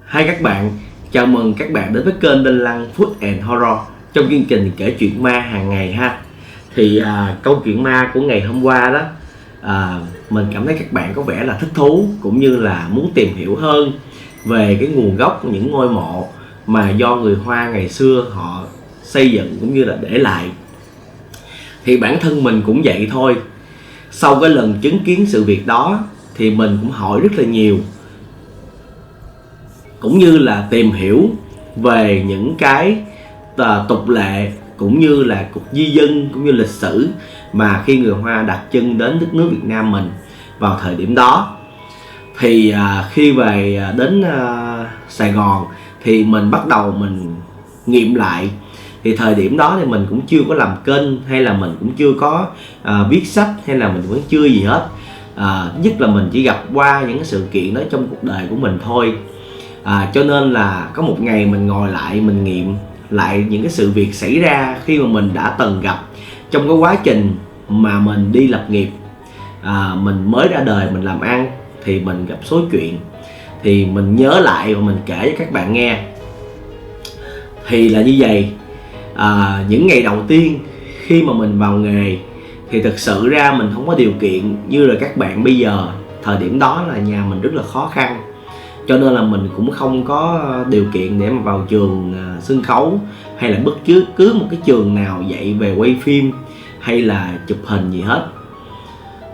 Hai các bạn, chào mừng các bạn đến với kênh Đinh Lăng Food and Horror trong chương trình kể chuyện ma hàng ngày ha. Thì câu chuyện ma của ngày hôm qua đó, mình cảm thấy các bạn có vẻ là thích thú cũng như là muốn tìm hiểu hơn về cái nguồn gốc của những ngôi mộ mà do người Hoa ngày xưa họ xây dựng cũng như là để lại. Thì bản thân mình cũng vậy thôi. Sau cái lần chứng kiến sự việc đó thì mình cũng hỏi rất là nhiều, cũng như là tìm hiểu về những cái tục lệ cũng như là cuộc di dân cũng như lịch sử mà khi người Hoa đặt chân đến đất nước Việt Nam mình vào thời điểm đó. Thì khi về đến Sài Gòn thì mình bắt đầu mình nghiệm lại. Thì thời điểm đó thì mình cũng chưa có làm kênh, hay là mình cũng chưa có viết sách, hay là mình vẫn chưa gì hết. Nhất là mình chỉ gặp qua những cái sự kiện đó trong cuộc đời của mình thôi. Cho nên là có một ngày mình ngồi lại mình nghiệm lại những cái sự việc xảy ra khi mà mình đã từng gặp trong cái quá trình mà mình đi lập nghiệp. Mình mới ra đời mình làm ăn thì mình gặp số chuyện, thì mình nhớ lại và mình kể cho các bạn nghe. Thì là như vậy. Những ngày đầu tiên khi mà mình vào nghề thì thực sự ra mình không có điều kiện như là các bạn bây giờ. Thời điểm đó là nhà mình rất là khó khăn, cho nên là mình cũng không có điều kiện để mà vào trường sân khấu hay là bất cứ một cái trường nào dạy về quay phim hay là chụp hình gì hết.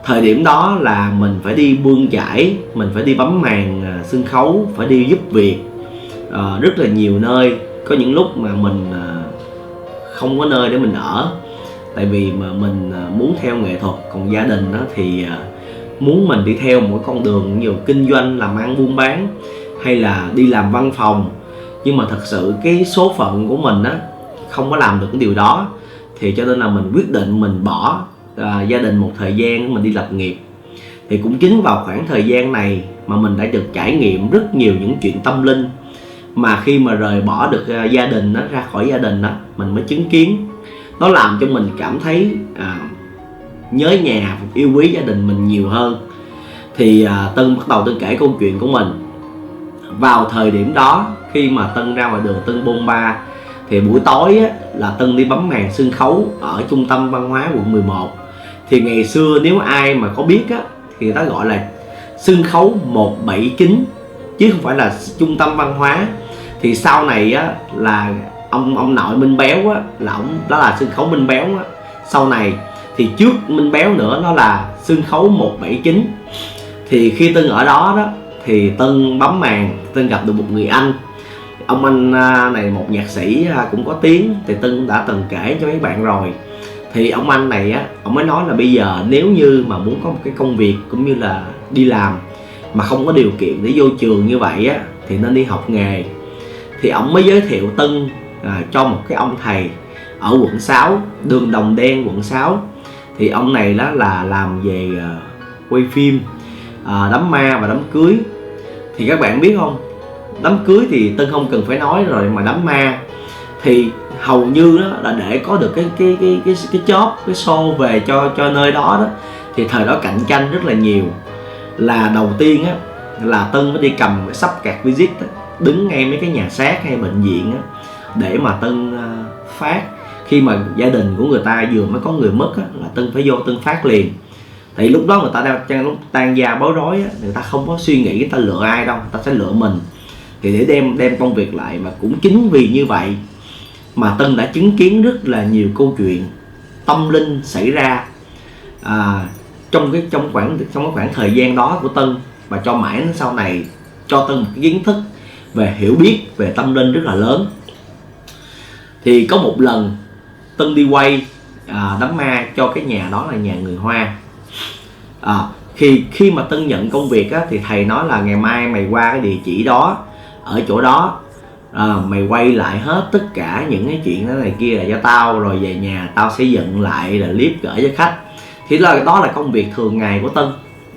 Thời điểm đó là mình phải đi bươn chải, mình phải đi bấm màn sân khấu, phải đi giúp việc rất là nhiều nơi. Có những lúc mà mình không có nơi để mình ở, tại vì mà mình muốn theo nghệ thuật, còn gia đình đó thì muốn mình đi theo một con đường nhiều kinh doanh, làm ăn buôn bán hay là đi làm văn phòng. Nhưng mà thật sự cái số phận của mình á không có làm được cái điều đó, thì cho nên là mình quyết định mình bỏ gia đình một thời gian, mình đi lập nghiệp. Thì cũng chính vào khoảng thời gian này mà mình đã được trải nghiệm rất nhiều những chuyện tâm linh, mà khi mà rời bỏ được gia đình đó, ra khỏi gia đình đó, mình mới chứng kiến. Nó làm cho mình cảm thấy nhớ nhà, yêu quý gia đình mình nhiều hơn. Thì Tân bắt đầu Tân kể câu chuyện của mình. Vào thời điểm đó khi mà Tân ra ngoài đường Tân bôn ba, thì buổi tối á, là Tân đi bấm màn sân khấu ở trung tâm văn hóa quận 11. Thì ngày xưa nếu ai mà có biết á, thì người ta gọi là sân khấu 179 chứ không phải là trung tâm văn hóa. Thì sau này á, là ông nội Minh Béo á, là ông đó là sân khấu Minh Béo á. Sau này thì trước Minh Béo nữa nó là sân khấu 179. Thì khi Tân ở đó đó thì Tân bấm màn, Tân gặp được một người anh. Ông anh này một nhạc sĩ cũng có tiếng, thì Tân cũng đã từng kể cho mấy bạn rồi. Thì ông anh này á, ông mới nói là bây giờ nếu như mà muốn có một cái công việc cũng như là đi làm mà không có điều kiện để vô trường như vậy á, thì nên đi học nghề. Thì ông mới giới thiệu Tân cho một cái ông thầy ở quận 6, đường Đồng Đen quận 6. Thì ông này đó là làm về quay phim, đám ma và đám cưới. Thì các bạn biết không, đám cưới thì Tân không cần phải nói rồi, mà đám ma thì hầu như đó là để có được cái job, cái show về cho nơi đó đó, thì thời đó cạnh tranh rất là nhiều. Là đầu tiên á là Tân mới đi cầm cái sắp card visit á, đứng ngay mấy cái nhà xác hay bệnh viện á, để mà Tân phát. Khi mà gia đình của người ta vừa mới có người mất á, là Tân phải vô Tân phát liền. Thì lúc đó người ta đang lúc tan gia bối rối á, người ta không có suy nghĩ người ta lựa ai đâu, người ta sẽ lựa mình. Thì để đem công việc lại. Mà cũng chính vì như vậy mà Tân đã chứng kiến rất là nhiều câu chuyện tâm linh xảy ra trong cái khoảng thời gian đó của Tân, và cho mãi đến sau này cho Tân một cái kiến thức về hiểu biết về tâm linh rất là lớn. Thì có một lần Tân đi quay đám ma cho cái nhà đó là nhà người Hoa. Khi mà Tân nhận công việc á, thì thầy nói là ngày mai mày qua cái địa chỉ đó, ở chỗ đó mày quay lại hết tất cả những cái chuyện đó này kia là cho tao, rồi về nhà tao sẽ dựng lại là clip gửi cho khách. Thì đó là công việc thường ngày của Tân.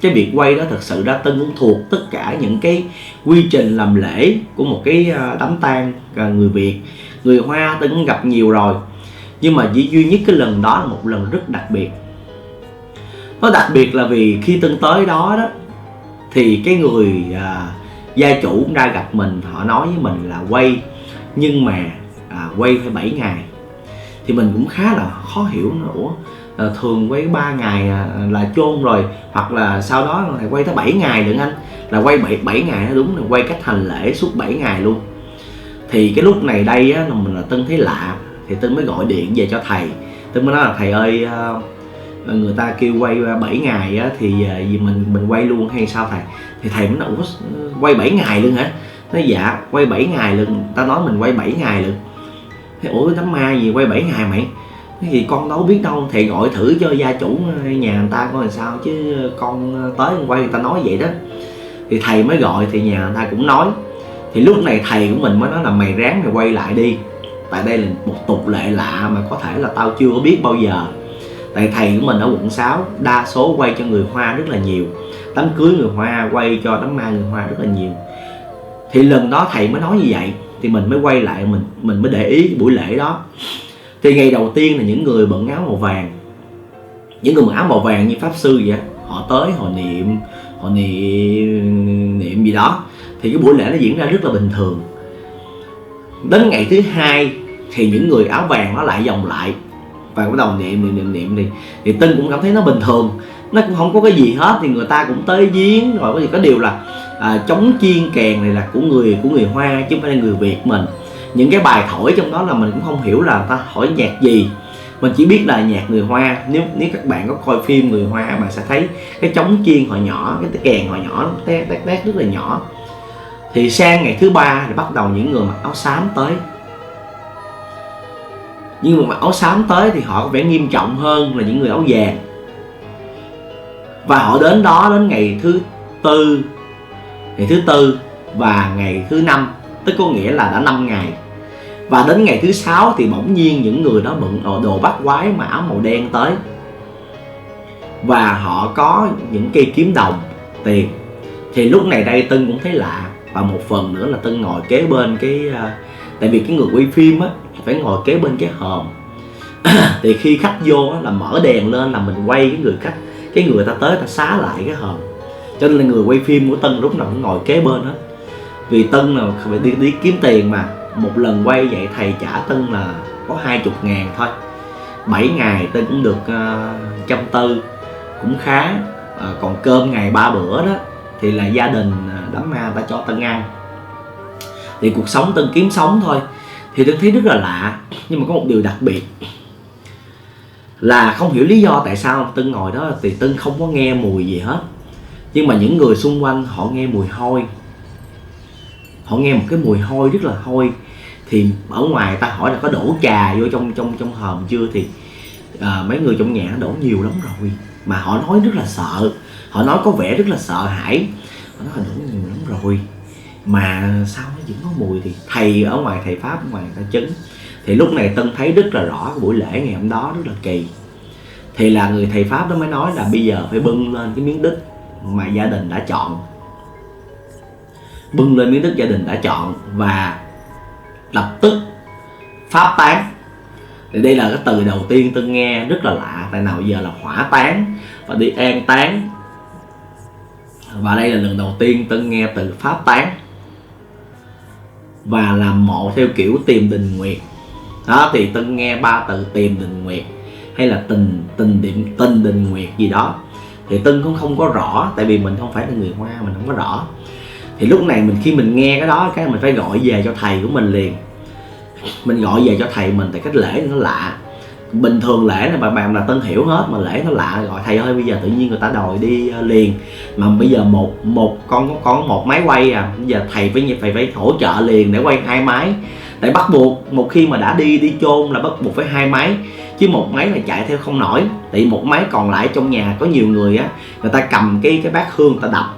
Cái việc quay đó thật sự ra Tân cũng thuộc tất cả những cái quy trình làm lễ của một cái đám tang người Việt. Người Hoa Tân cũng gặp nhiều rồi, nhưng mà chỉ duy nhất cái lần đó là một lần rất đặc biệt. Nó đặc biệt là vì khi Tân tới đó đó, thì cái người Gia chủ cũng ra gặp mình, họ nói với mình là quay, nhưng mà quay phải 7 ngày. Thì mình cũng khá là khó hiểu nữa. Ủa, thường quay 3 ngày là chôn rồi, hoặc là sau đó thầy quay tới 7 ngày được anh, là quay 7 ngày nó đúng là quay cách hành lễ suốt 7 ngày luôn. Thì cái lúc này đây á, là mình là Tân thấy lạ, thì Tân mới gọi điện về cho thầy. Tân mới nói là thầy ơi, người ta kêu quay 7 ngày á, thì vì mình quay luôn hay sao thầy? Thì thầy mới nói ủa, quay 7 ngày luôn hả? Nói dạ quay 7 ngày luôn, ta nói mình quay 7 ngày luôn. Thế ủa đám ma gì quay 7 ngày mày? Thế thì con đâu biết đâu, thầy gọi thử cho gia chủ nhà người ta coi làm sao, chứ con tới quay người ta nói vậy đó. Thì thầy mới gọi, thì nhà người ta cũng nói. Thì lúc này thầy của mình mới nói là mày ráng mày quay lại đi, tại đây là một tục lệ lạ mà có thể là tao chưa có biết bao giờ. Tại thầy của mình ở quận 6 đa số quay cho người Hoa rất là nhiều, đám cưới người Hoa quay cho đám ma người Hoa rất là nhiều. Thì lần đó thầy mới nói như vậy, thì mình mới quay lại, mình mới để ý cái buổi lễ đó. Thì ngày đầu tiên là những người bận áo màu vàng, những người mặc áo màu vàng như pháp sư vậy, họ tới họ niệm gì đó. Thì cái buổi lễ nó diễn ra rất là bình thường. Đến ngày thứ hai thì những người áo vàng nó lại vòng lại và bắt đầu niệm thì Tân cũng cảm thấy nó bình thường, nó cũng không có cái gì hết. Thì người ta cũng tới viếng rồi, có điều là trống chiên kèn này là của người Hoa chứ không phải là người Việt mình. Những cái bài thổi trong đó là mình cũng không hiểu là ta thổi nhạc gì, mình chỉ biết là nhạc người Hoa. Nếu các bạn có coi phim người Hoa bạn sẽ thấy cái trống chiên họ nhỏ, cái kèn họ nhỏ, tét rất là nhỏ. Thì sang ngày thứ ba thì bắt đầu những người mặc áo xám tới. Nhưng mà mặc áo xám tới thì họ có vẻ nghiêm trọng hơn là những người áo vàng. Và họ đến đó đến ngày thứ tư và ngày thứ 5, tức có nghĩa là đã 5 ngày. Và đến ngày thứ 6 thì bỗng nhiên những người đó bận đồ bắt quái mà áo màu đen tới. Và họ có những cây kiếm đồng, tiền. Thì lúc này đây Tân cũng thấy lạ. Và một phần nữa là Tân ngồi kế bên cái tại vì cái người quay phim á phải ngồi kế bên cái hòm. Thì khi khách vô á, là mở đèn lên là mình quay cái người khách, cái người ta tới ta xá lại cái hòm. Cho nên là người quay phim của Tân lúc nào cũng ngồi kế bên hết. Vì Tân là phải đi kiếm tiền mà. Một lần quay vậy thầy trả Tân là có 20.000 thôi. 7 ngày Tân cũng được 140, cũng khá. Còn cơm ngày 3 bữa đó thì là gia đình đám ma ta cho Tân ăn. Thì cuộc sống Tân kiếm sống thôi. Thì Tân thấy rất là lạ. Nhưng mà có một điều đặc biệt là không hiểu lý do tại sao Tân ngồi đó thì Tân không có nghe mùi gì hết. Nhưng mà những người xung quanh họ nghe mùi hôi. Họ nghe một cái mùi hôi rất là hôi. Thì ở ngoài ta hỏi là có đổ trà vô trong hòm chưa, thì mấy người trong nhà đổ nhiều lắm rồi. Mà họ nói rất là sợ, họ nói có vẻ rất là sợ hãi. Họ nói là đổ nhiều lắm rồi mà sao nó vẫn có mùi. Thì thầy ở ngoài, thầy Pháp ở ngoài ta chứng. Thì lúc này Tân thấy rất là rõ cái buổi lễ ngày hôm đó rất là kỳ. Thì là người thầy Pháp đó mới nói là bây giờ phải bưng lên cái miếng đất mà gia đình đã chọn. Bưng lên miếng đất gia đình đã chọn và lập tức pháp táng. Thì đây là cái từ đầu tiên Tân nghe rất là lạ. Tại nào giờ là hỏa táng và đi an táng. Và đây là lần đầu tiên Tân nghe từ pháp táng. Và làm mộ theo kiểu tìm đình nguyệt. Đó thì Tân nghe 3 từ tìm đình nguyệt hay là tình đình nguyệt gì đó. Thì Tân cũng không có rõ, tại vì mình không phải là người Hoa, mình không có rõ. Thì lúc này khi mình nghe cái đó, cái mình phải gọi về cho thầy của mình liền. Mình gọi về cho thầy mình, tại cách lễ nó lạ. Bình thường lễ này bà bạn là Tân hiểu hết, mà lễ nó lạ gọi thầy ơi bây giờ tự nhiên người ta đòi đi liền. Mà bây giờ con có một máy quay à, bây giờ thầy phải hỗ trợ liền để quay 2 máy. Tại bắt buộc một khi mà đã đi chôn là bắt buộc phải 2 máy, chứ một máy là chạy theo không nổi. Tại một máy còn lại trong nhà có nhiều người á, người ta cầm cái bát hương người ta đập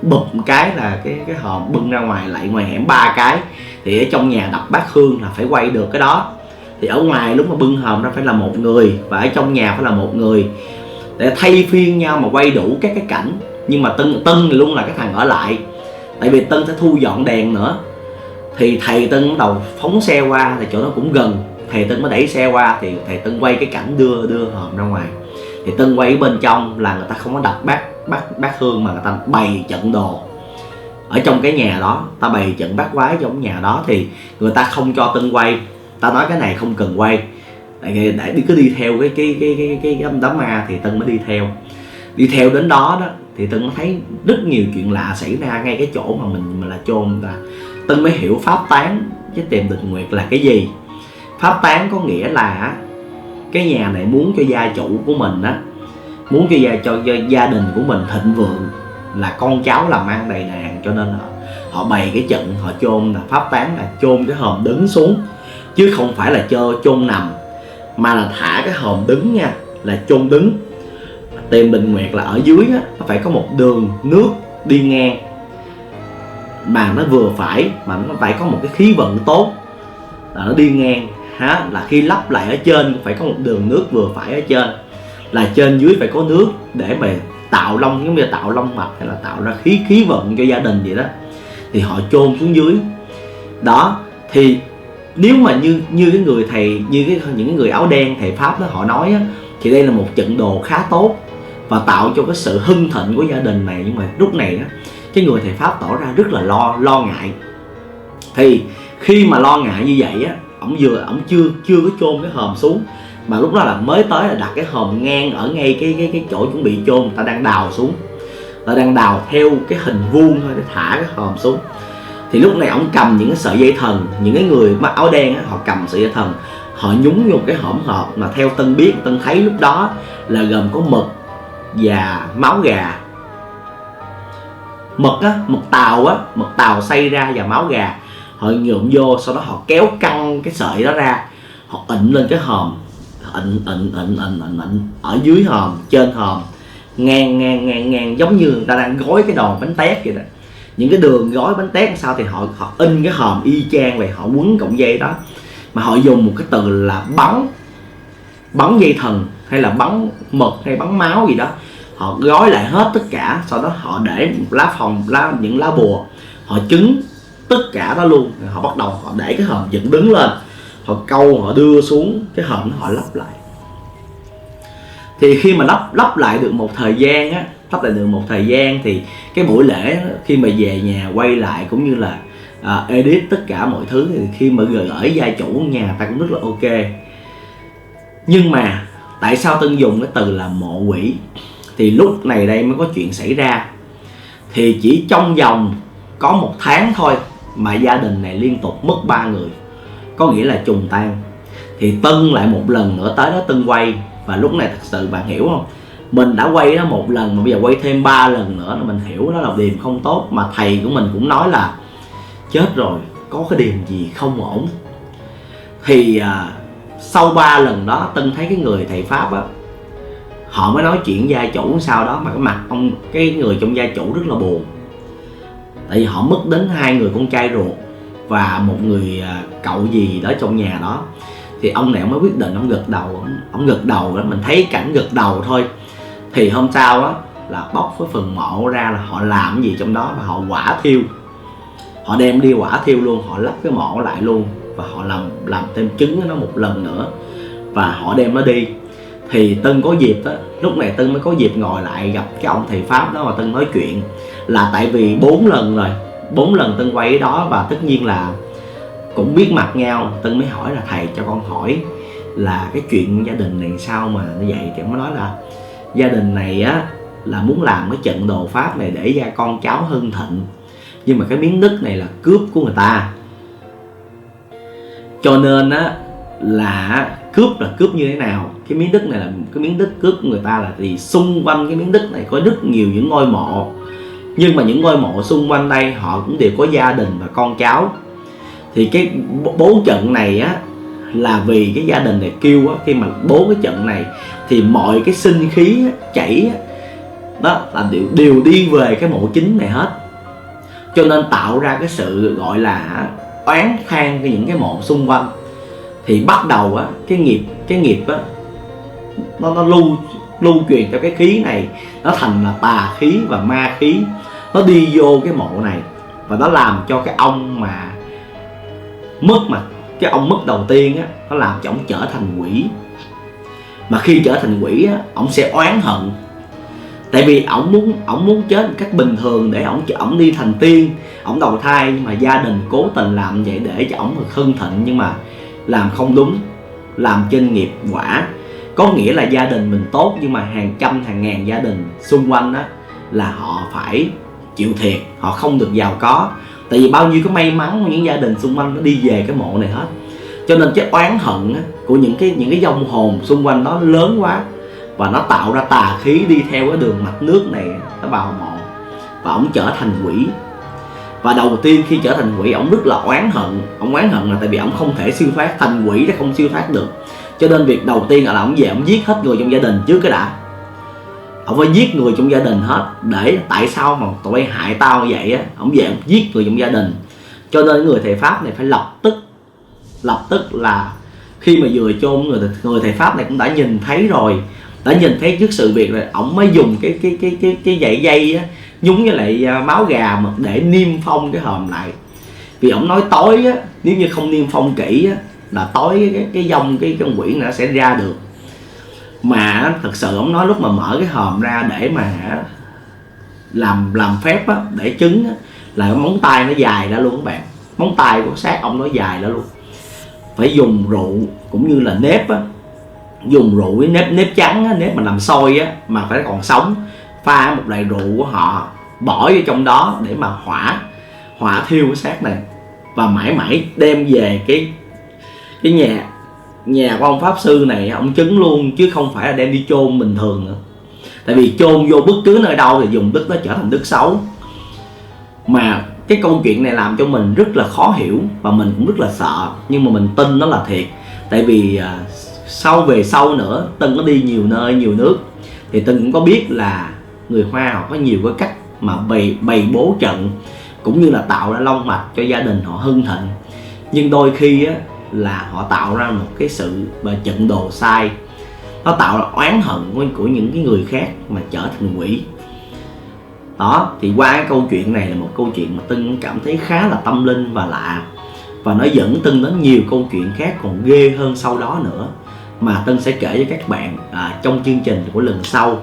bụp một cái là cái hòm bưng ra ngoài, lại ngoài hẻm 3 cái. Thì ở trong nhà đập bát hương là phải quay được cái đó. Thì ở ngoài lúc mà bưng hòm ra phải là một người, và ở trong nhà phải là một người, để thay phiên nhau mà quay đủ các cái cảnh. Nhưng mà Tân luôn là cái thằng ở lại, tại vì Tân sẽ thu dọn đèn nữa. Thì thầy Tân bắt đầu phóng xe qua, thì chỗ đó cũng gần, thầy Tân mới đẩy xe qua. Thì thầy Tân quay cái cảnh đưa hòm ra ngoài. Thì Tân quay ở bên trong là người ta không có đập bát hương mà người ta bày trận đồ. ở trong cái nhà đó, ta bày trận bát quái trong nhà đó thì người ta không cho Tân quay, ta nói cái này không cần quay để cứ đi theo cái đám ma, thì Tân mới đi theo đến đó đó thì Tân mới thấy rất nhiều chuyện lạ xảy ra ngay cái chỗ mà mình là chôn ta. Tân mới hiểu pháp tán với tìm định nguyệt là cái gì. Pháp tán có nghĩa là cái nhà này muốn cho gia chủ của mình á, muốn cho gia đình của mình thịnh vượng, là con cháu làm ăn đầy đàn, cho nên họ bày cái trận họ chôn. Là pháp tán là chôn cái hòm đứng xuống, chứ không phải là chôn nằm, mà là thả cái hòm đứng nha, là chôn đứng. Tìm định nguyệt là ở dưới á, nó phải có một đường nước đi ngang mà nó vừa phải, mà nó phải có một cái khí vận tốt là nó đi ngang là khi lắp lại ở trên cũng phải có một đường nước vừa phải ở trên, là trên dưới phải có nước để mà tạo long, giống như tạo long mạch hay là tạo ra khí vận cho gia đình vậy đó. Thì họ chôn xuống dưới đó. Thì nếu mà như cái người thầy, những người áo đen thầy pháp đó họ nói á, thì đây là một trận đồ khá tốt và tạo cho cái sự hưng thịnh của gia đình này. Nhưng mà lúc này á, cái người thầy pháp tỏ ra rất là lo ngại. Thì khi mà lo ngại như vậy á, ổng chưa có chôn cái hòm xuống, mà lúc đó là mới tới là đặt cái hòm ngang ở ngay cái chỗ chuẩn bị chôn, ta đang đào xuống, ta đang đào theo cái hình vuông thôi để thả cái hòm xuống. Thì lúc này ổng cầm những cái sợi dây thần, những cái người mặc áo đen á, họ cầm sợi dây thần, họ nhúng vô cái hõm hộp mà theo Tân biết, Tân thấy lúc đó là gồm có mực và máu gà. Mực tàu xay ra và máu gà họ nhuộm vô, sau đó họ kéo căng cái sợi đó ra, họ ịnh lên cái hòm, ịnh ở dưới hòm, trên hòm, ngang giống như người ta đang gói cái đòn bánh tét vậy đó. Những cái đường gói bánh tét sao thì họ in cái hòm y chang vậy, họ quấn cọng dây đó, mà họ dùng một cái từ là bắn dây thần hay là bắn mực hay bắn máu gì đó, họ gói lại hết tất cả, sau đó họ để những lá bùa, họ trứng tất cả đó luôn. Họ bắt đầu họ để cái hòm dựng đứng lên, họ câu, họ đưa xuống cái hòm đó, họ lắp lại. Thì khi mà lắp lại được một thời gian thì cái buổi lễ khi mà về nhà quay lại cũng như là edit tất cả mọi thứ, thì khi mà gửi gia chủ nhà ta cũng rất là ok. Nhưng mà tại sao Tân dùng cái từ là mộ quỷ? Thì lúc này đây mới có chuyện xảy ra. Thì chỉ trong vòng có 1 tháng thôi mà gia đình này liên tục mất 3 người, có nghĩa là trùng tan. Thì Tân lại một lần nữa tới đó Tân quay, và lúc này thật sự bạn hiểu không, mình đã quay đó 1 lần mà bây giờ quay thêm 3 lần nữa là mình hiểu đó là điềm không tốt. Mà thầy của mình cũng nói là chết rồi, có cái điềm gì không ổn. Thì sau 3 lần đó Tân thấy cái người thầy pháp á, họ mới nói chuyện gia chủ sau đó, mà cái mặt cái người trong gia chủ rất là buồn. Tại vì họ mất đến 2 người con trai ruột và một người cậu gì đó trong nhà đó. Thì ông này ông mới quyết định, ông gật đầu đó, mình thấy cảnh gật đầu thôi. Thì hôm sau á là bóc cái phần mộ ra là họ làm cái gì trong đó, và họ hỏa thiêu, họ đem đi hỏa thiêu luôn, họ lắp cái mộ lại luôn, và họ làm thêm trứng nó một lần nữa, và họ đem nó đi. Thì Tân có dịp đó, lúc này Tân mới có dịp ngồi lại gặp cái ông thầy pháp đó, mà Tân nói chuyện là tại vì 4 lần Tân quay đó, và tất nhiên là cũng biết mặt nhau. Tân mới hỏi là thầy cho con hỏi là cái chuyện gia đình này sao mà như vậy. Thì ông mới nói là gia đình này á là muốn làm cái trận đồ pháp này để gia con cháu hưng thịnh, nhưng mà cái miếng đất này là cướp của người ta, cho nên á là cướp như thế nào. Cái miếng đất này là cái miếng đất cướp của người ta, là vì xung quanh cái miếng đất này có rất nhiều những ngôi mộ, nhưng mà những ngôi mộ xung quanh đây họ cũng đều có gia đình và con cháu. Thì cái 4 trận này á là vì cái gia đình này kêu á, khi mà 4 cái trận này thì mọi cái sinh khí á, chảy á, đó là đều đi về cái mộ chính này hết, cho nên tạo ra cái sự gọi là oán than cái những cái mộ xung quanh. Thì bắt đầu á cái nghiệp á nó lưu truyền cho cái khí này, nó thành là tà khí và ma khí, nó đi vô cái mộ này, và nó làm cho cái ông mà cái ông mất đầu tiên á, nó làm cho ông trở thành quỷ. Mà khi trở thành quỷ á, ông sẽ oán hận. Tại vì ổng muốn chết một cách bình thường để ổng đi thành tiên, ổng đầu thai, nhưng mà gia đình cố tình làm vậy để cho ổng hưng thịnh, nhưng mà làm không đúng, làm trên nghiệp quả. Có nghĩa là gia đình mình tốt nhưng mà hàng trăm hàng ngàn gia đình xung quanh đó là họ phải chịu thiệt, họ không được giàu có. Tại vì bao nhiêu cái may mắn của những gia đình xung quanh nó đi về cái mộ này hết. Cho nên cái oán hận của những cái vong hồn xung quanh nó lớn quá, và nó tạo ra tà khí đi theo cái đường mạch nước này, nó vào mộ và ổng trở thành quỷ. Và đầu tiên khi trở thành quỷ, ổng rất là oán hận. Ổng oán hận là tại vì ổng không thể siêu thoát, thành quỷ nó không siêu thoát được. Cho nên việc đầu tiên là ổng về ổng giết hết người trong gia đình trước cái đã. Ổng phải giết người trong gia đình hết, để tại sao mà tụi bay hại tao như vậy á. Ổng về ổng giết người trong gia đình. Cho nên người thầy pháp này phải lập tức là khi mà vừa chôn người thầy pháp này cũng đã nhìn thấy rồi, đã nhìn thấy trước sự việc rồi, ổng mới dùng cái dãy dây á, nhúng với lại máu gà mà để niêm phong cái hòm lại. Vì ổng nói tối á, nếu như không niêm phong kỹ á, là tối cái dòng cái con quỷ nó sẽ ra được. Mà thật sự ổng nói lúc mà mở cái hòm ra để mà làm phép á, để chứng á, là cái móng tay nó dài ra luôn các bạn. Móng tay của xác ông nó dài ra luôn. Phải dùng rượu cũng như là nếp á, dùng rượu với nếp trắng á, nếp mà làm xôi á, mà phải còn sống, pha một đầy rượu của họ bỏ vô trong đó để mà hỏa thiêu cái xác này, và mãi mãi đem về cái nhà của ông pháp sư này, ông chứng luôn, chứ không phải là đem đi chôn bình thường nữa. Tại vì chôn vô bất cứ nơi đâu thì dùng đất nó trở thành đất xấu. Mà cái câu chuyện này làm cho mình rất là khó hiểu, và mình cũng rất là sợ, nhưng mà mình tin nó là thiệt. Tại vì về sau nữa Tân có đi nhiều nơi nhiều nước, thì Tân cũng có biết là người Hoa họ có nhiều cái cách mà bày bố trận, cũng như là tạo ra long mạch cho gia đình họ hưng thịnh. Nhưng đôi khi á, là họ tạo ra một cái sự trận đồ sai, nó tạo ra oán hận của những cái người khác mà trở thành quỷ. Đó, thì qua cái câu chuyện này là một câu chuyện mà Tân cảm thấy khá là tâm linh và lạ, và nó dẫn Tân đến nhiều câu chuyện khác còn ghê hơn sau đó nữa, mà Tân sẽ kể với các bạn trong chương trình của lần sau.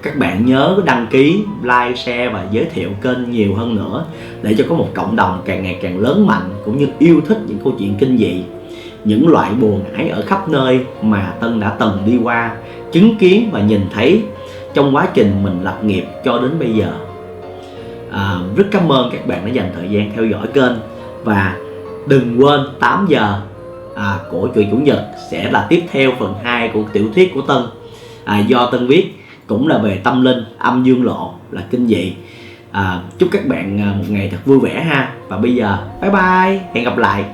Các bạn nhớ đăng ký, like, share và giới thiệu kênh nhiều hơn nữa, để cho có một cộng đồng càng ngày càng lớn mạnh, cũng như yêu thích những câu chuyện kinh dị, những loại bùa ngải ở khắp nơi mà Tân đã từng đi qua, chứng kiến và nhìn thấy trong quá trình mình lập nghiệp cho đến bây giờ. Rất cảm ơn các bạn đã dành thời gian theo dõi kênh, và đừng quên 8 giờ của Chuyện Chủ nhật sẽ là tiếp theo phần 2 của tiểu thuyết của Tân, do Tân viết, cũng là về tâm linh, âm dương lộ, là kinh dị. Chúc các bạn một ngày thật vui vẻ ha. Và bây giờ bye bye, hẹn gặp lại.